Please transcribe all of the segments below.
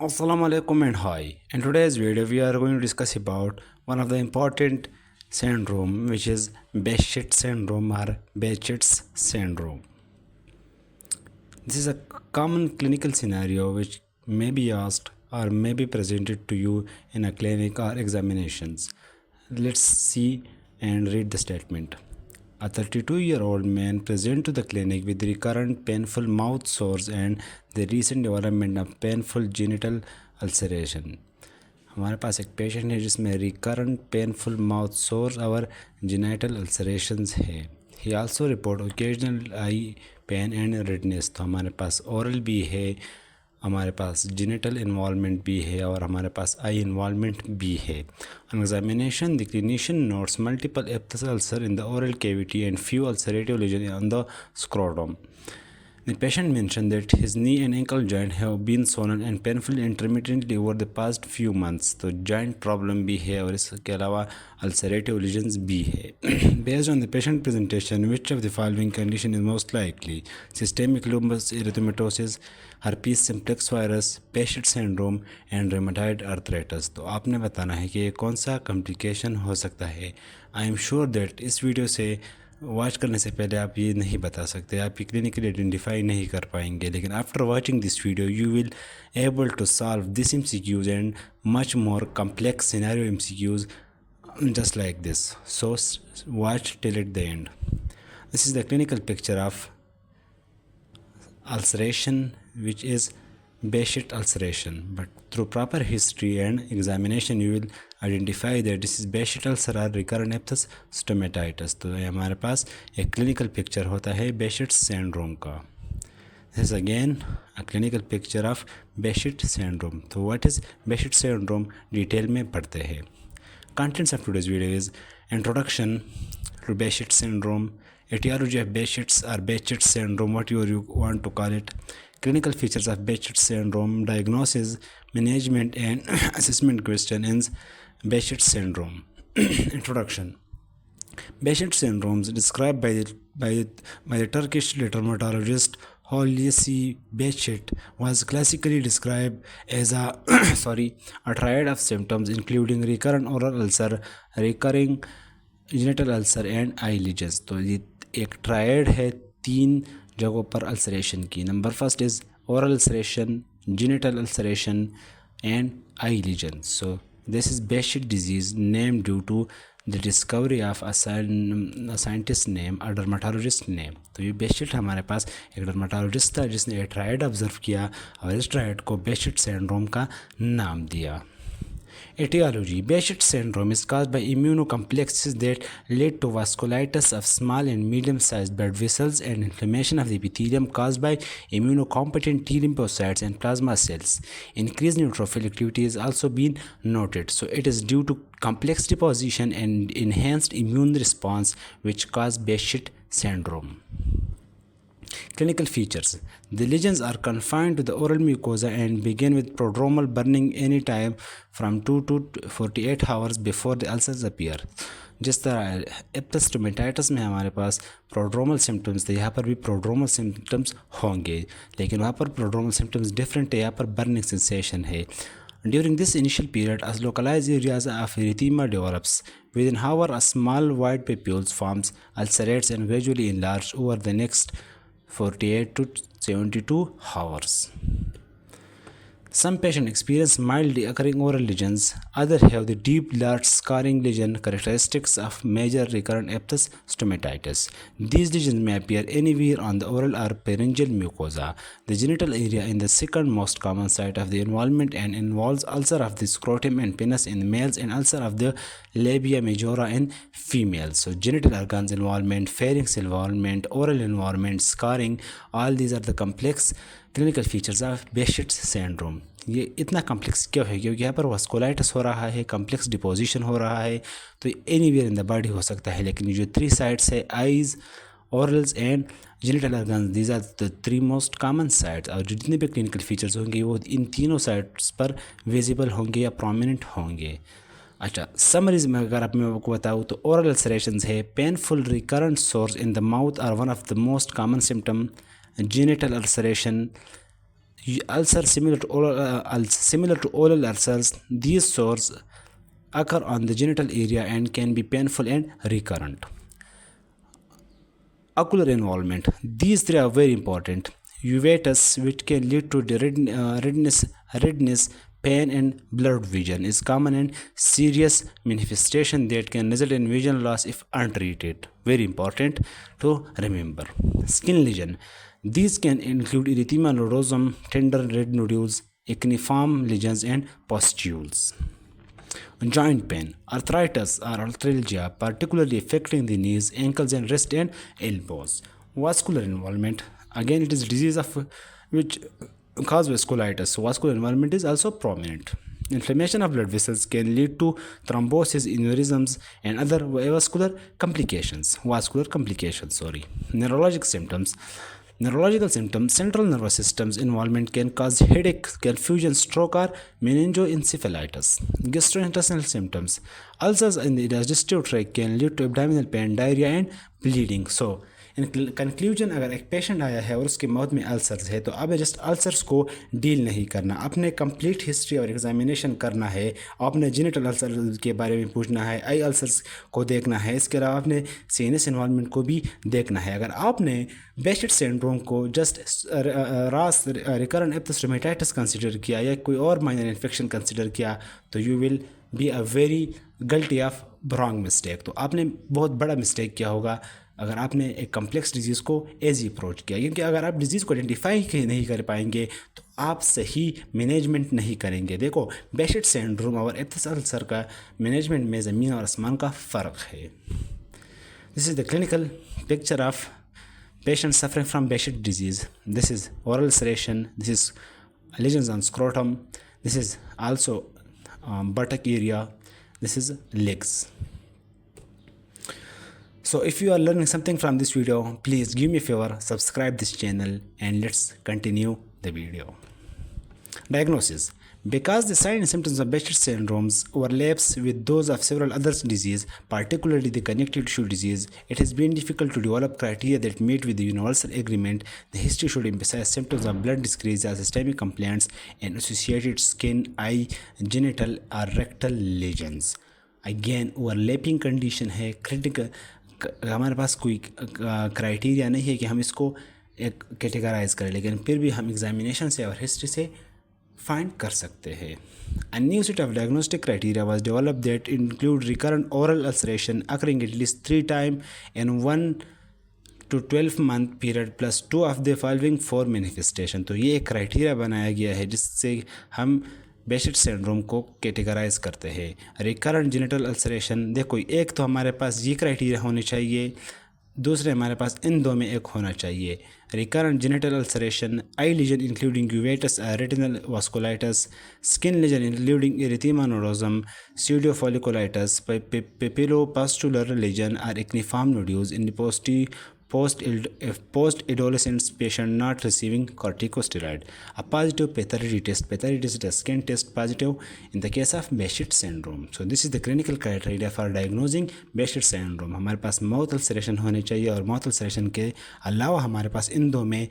Assalamu alaikum and hi. In today's video, we are going to discuss about one of the important syndrome, which is Behcet syndrome or Behcet's syndrome. This is a common clinical scenario which may be asked or may be presented to you in a clinic or examinations. Let's see and read the statement. A 32-year-old man present to the clinic with recurrent painful mouth sores and the recent development of painful genital ulceration. हमारे पास एक patient है जिसमें recurrent painful mouth sores और genital ulcerations है. He also report occasional eye pain and redness. तो हमारे पास oral भी है, हमारे पास जेनिटल इन्वॉल्वमेंट भी है और हमारे पास आई इन्वॉल्वमेंट भी है. On examination the clinician notes multiple aphthous ulcer in the oral cavity and few ulcerative lesion on the scrotum. The patient mentioned that his knee and ankle joint have been swollen and painful intermittently over the past few months. तो joint problem भी है और इसके अलावा ulcerative lesions भी है. Based on the patient presentation, which of the following condition is most likely? Systemic lupus erythematosus, herpes simplex virus, Behcet syndrome and rheumatoid arthritis. तो आपने बताना है कि ये कौन सा complication हो सकता है. I am sure that इस वीडियो से वॉच करने से पहले आप ये नहीं बता सकते, आप ये क्लिनिकली आइडेंटिफाई नहीं कर पाएंगे, लेकिन after watching this video you will able to solve this MCQs and much more complex scenario MCQs just like this. So watch till at the end. This is the clinical picture of ulceration, which is Behcet ulceration, but through proper history and examination you will identify that this is Behcet ulcer or recurrent ephthous stomatitis. तो ये हमारे पास एक clinical picture होता है Behcet syndrome का. This is again a clinical picture of Behcet syndrome. तो what is Behcet syndrome detail में पढ़ते हैं. Contents of today's video is introduction to Behcet syndrome, etiology of Behcet's or Behcet syndrome, what you want to call it, clinical features of Behcet syndrome, diagnosis, management and assessment questions. Behcet syndrome. Introduction. Behcet syndrome is described by the Turkish dermatologist Hulusi Behcet, was classically described as a a triad of symptoms including recurrent oral ulcer, recurring genital ulcer and eye lesions. तो ये एक triad है तीन जगहों पर ulceration की. Number first is oral ulceration, genital ulceration and eye lesion. So this is Behcet disease named due to the discovery of a scientist name, a dermatologist name. तो ये Behcet हमारे पास एक डर्माटोलॉजिस्ट था जिसने ये ट्रायड ऑब्जर्व किया और इस ट्रायड को Behcet syndrome का नाम दिया. Etiology. Behcet syndrome is caused by immunocomplexes that lead to vasculitis of small and medium-sized blood vessels and inflammation of the epithelium caused by immunocompetent T lymphocytes and plasma cells. Increased neutrophil activity has also been noted. So it is due to complex deposition and enhanced immune response which cause Behcet syndrome. Clinical features. The lesions are confined to the oral mucosa and begin with prodromal burning any time from 2 to 48 hours before the ulcers appear. जिस तरह एप्थस stomatitis में हमारे पास prodromal symptoms थे, यहाँ पर भी prodromal symptoms होंगे, लेकिन वहाँ पर प्रोड्रोमल सिम्टम्स डिफरेंट है, यहाँ पर बर्निंग सेंसेशन है. During this initial period, as localized areas of erythema develops, within hour a small white papules forms, ulcerates and gradually enlarge over the next 48 to 72 hours. Some patients experience mildly occurring oral lesions, others have the deep large scarring lesion characteristics of major recurrent ephthous stomatitis. These lesions may appear anywhere on the oral or pharyngeal mucosa. The genital area is the second most common site of the involvement and involves ulcer of the scrotum and penis in males and ulcer of the labia majora in females. So genital organs involvement, pharynx involvement, oral involvement, scarring, all these are the complex clinical features of Behcet syndrome. ये इतना complex क्यों है? क्योंकि यहाँ पर vasculitis हो रहा है, कम्प्लेक्स डिपोजिशन हो रहा है, तो एनीवेयर इन द बॉडी हो सकता है, लेकिन ये जो थ्री साइट्स है, eyes, orals and genital organs, these are the three most common sites. और जितने भी क्लिनिकल फीचर्स होंगे वो इन तीनों साइट्स पर विजिबल होंगे या प्रोमिनेंट होंगे. अच्छा, समरीज में अगर आप मैं आपको बताऊँ तो ओरल अल्सरेशंस है, painful recurrent sores in the mouth are one of the most common symptom. Genital ulceration Ulcers similar to oral ulcers, these sores occur on the genital area and can be painful and recurrent. Ocular involvement. These three are very important. Uveitis, which can lead to the redness, pain, and blurred vision, is common and serious manifestation that can result in vision loss if untreated. Very important to remember. Skin lesion. These can include erythema nodosum, tender red nodules, acneiform lesions, and pustules. Joint pain, arthritis or arthralgia, particularly affecting the knees, ankles, and wrist and elbows. Vascular involvement, again, it is disease of which cause vasculitis. So vascular involvement is also prominent. Inflammation of blood vessels can lead to thrombosis, aneurysms, and other vascular complications. Neurologic symptoms. Neurological symptoms, central nervous system's involvement can cause headache, confusion, stroke, or meningoencephalitis. Gastrointestinal symptoms, ulcers in the digestive tract can lead to abdominal pain, diarrhea, and bleeding. So, in conclusion, अगर एक patient आया है और उसके mouth में ulcers है तो अब जस्ट अल्सर्स को डील नहीं करना, अपने कंप्लीट हिस्ट्री और एग्जामिनेशन करना है, आपने जेनिटल अल्सर के बारे में पूछना है, आई अल्सर्स को देखना है, इसके अलावा आपने सीएनएस इन्वॉल्वमेंट को भी देखना है. अगर आपने बेशेट सिंड्रोम को जस्ट रास रिकरेंट एपिथेलियोमाइटिस कंसिडर किया या कोई और माइनर इन्फेक्शन कंसिडर किया तो you will be a very guilty of wrong mistake. तो आपने बहुत बड़ा मिस्टेक किया होगा अगर आपने एक कम्प्लेक्स डिजीज़ को एजी अप्रोच किया, क्योंकि अगर आप डिजीज़ को आइडेंटिफाई नहीं कर पाएंगे तो आप सही मैनेजमेंट नहीं करेंगे. देखो, बेशेट सिंड्रोम और एपिथेलियल अल्सर का मैनेजमेंट में ज़मीन और आसमान का फ़र्क है. This is the clinical picture of patient suffering from Behçet disease. This is oral ulceration, this is lesions on scrotum, this is also buttock area, this is legs. So if you are learning something from this video, please give me a favor, subscribe this channel, and let's continue the video. Diagnosis. Because the signs and symptoms of Behçet syndromes overlaps with those of several other diseases, particularly the connective tissue disease, it has been difficult to develop criteria that meet with the universal agreement. The history should emphasize symptoms of blood decrease as systemic complaints and associated skin, eye, genital or rectal lesions. Again, overlapping condition है, critical. हमारे पास कोई criteria नहीं है कि हम इसको एक categorise करें, लेकिन फिर भी हम एग्जामिनेशन से और हिस्ट्री से फाइंड कर सकते हैं. A new set of diagnostic criteria was developed that include recurrent oral ulceration occurring at least 3 times in 1 to 12-month period plus 2 of the following 4 manifestation. तो ये एक क्राइटेरिया बनाया गया है जिससे हम बेशेट सिंड्रोम को कैटेगराइज करते हैं. रिकरेंट जेनिटल अल्सरेशन, देखो एक तो हमारे पास ये क्राइटेरिया होने चाहिए, दूसरे हमारे पास इन दो में एक होना चाहिए. Recurrent genital ulceration, eye lesion including uveitis, retinal vasculitis, skin lesion including erythema nodosum, pseudofolliculitis, papillopustular lesion or acneiform nodules in the post-adolescent patient not receiving corticosteroid. A positive paternity test is a skin test positive in the case of Behçet syndrome. So this is the clinical criteria for diagnosing Behçet syndrome. हमारे पास mouth ulceration होने चाहिए और mouth ulceration के अलावा हमारे पास इन दो में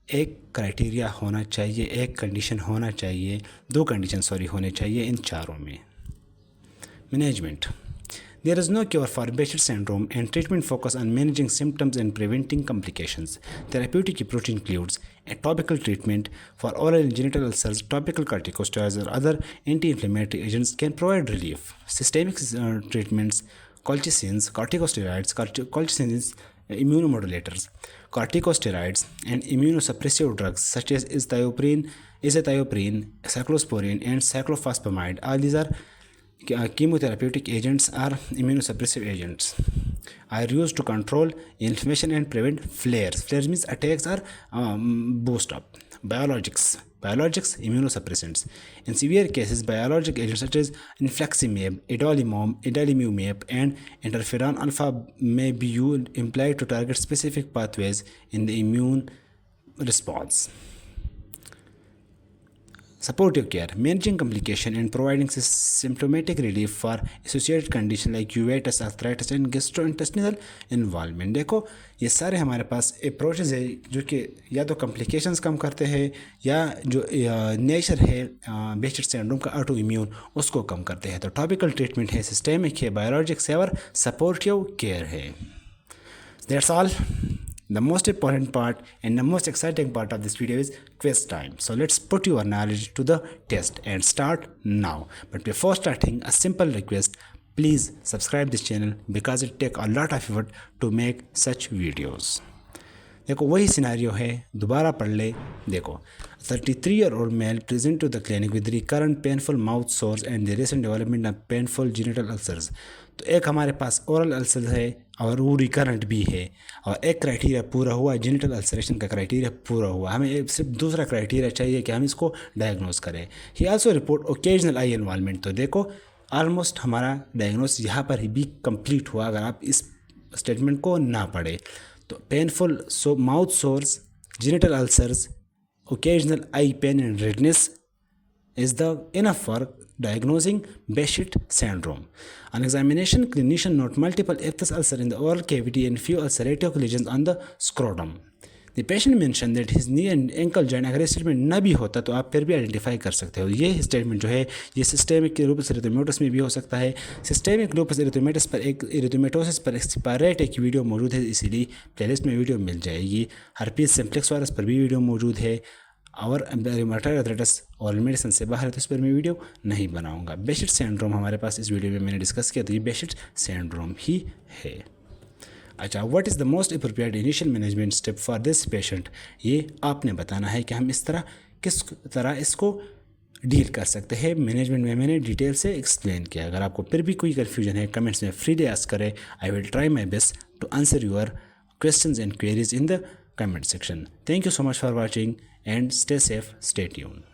एक क्राइटेरिया होना चाहिए, एक कंडीशन होना चाहिए, दो कंडीशन होने चाहिए इन चारों में. Management. There is no cure for Behçet syndrome and treatment focus on managing symptoms and preventing complications. Therapeutic approach includes a topical treatment for oral and genital ulcers. Topical corticosteroids or other anti-inflammatory agents can provide relief. Systemic treatments, colchicines, corticosteroids, colchicines, immunomodulators, corticosteroids, and immunosuppressive drugs such as azathioprine, cyclosporine, and cyclophosphamide. All these are chemotherapeutic agents or immunosuppressive agents are used to control inflammation and prevent flares. Flares means attacks or boost up. Biologics, immunosuppressants. In severe cases, biologic agents such as infliximab, adalimumab, and interferon alpha may be employed to target specific pathways in the immune response. supportive care, managing complication and providing symptomatic relief for associated condition like uveitis, arthritis and gastrointestinal involvement। देखो ये सारे हमारे पास approaches है जो कि या तो कम्प्लिकेशंस कम करते हैं या जो नेचर है बेशेट सिंड्रोम का ऑटो इम्यून उसको कम करते हैं। तो टॉपिकल ट्रीटमेंट है, सिस्टेमिक है, बायोलॉजिक्स है और सपोर्टिव केयर है। That's all. The most important part and the most exciting part of this video is quiz time. So let's put your knowledge to the test and start now. But before starting, a simple request, please subscribe this channel because it takes a lot of effort to make such videos. देखो वही scenario है, दोबारा पढ़ ले। देखो 33-year-old male present to the clinic with recurrent painful mouth sores and the recent development of painful genital ulcers। तो एक हमारे पास ओरल अल्सर है और वो रिकरेंट भी है, और एक क्राइटेरिया पूरा हुआ, जेनिटल अल्सरेशन का क्राइटेरिया पूरा हुआ। हमें सिर्फ दूसरा क्राइटेरिया चाहिए कि हम इसको डायग्नोस करें। ही आल्सो रिपोर्ट ओकेजनल आई इन्वॉल्वमेंट। तो देखो ऑलमोस्ट हमारा डायग्नोस यहाँ पर ही भी कंप्लीट हुआ अगर आप इस स्टेटमेंट को ना पढ़े। तो painful mouth source, genital ulcers, occasional eye pain and redness is the enough for diagnosing Behcet syndrome. On examination, clinician note multiple aphthous ulcer in the oral cavity and few ulcerative lesions on the scrotum. The patient mentioned that his knee and ankle joint अगर statement ना भी होता तो आप फिर भी identify कर सकते हो। ये स्टेटमेंट जो है ये सिस्टेमिक लूपस एरिथेमेटोस में भी हो सकता है। सिस्टेमिक लूपस एरिथेमेटोस पर एक सेपरेट एक वीडियो मौजूद है, इसीलिए प्लेलिस्ट में वीडियो मिल जाएगी। हर्पीज सिम्प्लेक्स वायरस पर भी वीडियो मौजूद है, और रिमेटॉइड आर्थराइटिस और मेडिसिन से बाहर है तो इस पर मैं वीडियो नहीं बनाऊंगा। बेशेट सिंड्रोम हमारे पास इस वीडियो में मैंने डिस्कस किया, तो ये बेशेट सिंड्रोम ही है। अच्छा, what is the most appropriate initial management step for this patient, ये आपने बताना है कि हम किस तरह इसको डील कर सकते हैं। मैनेजमेंट में मैंने डिटेल से एक्सप्लेन किया। अगर आपको फिर भी कोई कन्फ्यूजन है कमेंट्स में फ्रीली आस्क करें। I will try my best to answer your questions and queries in the comment section. Thank you so much for watching and stay safe, stay tuned.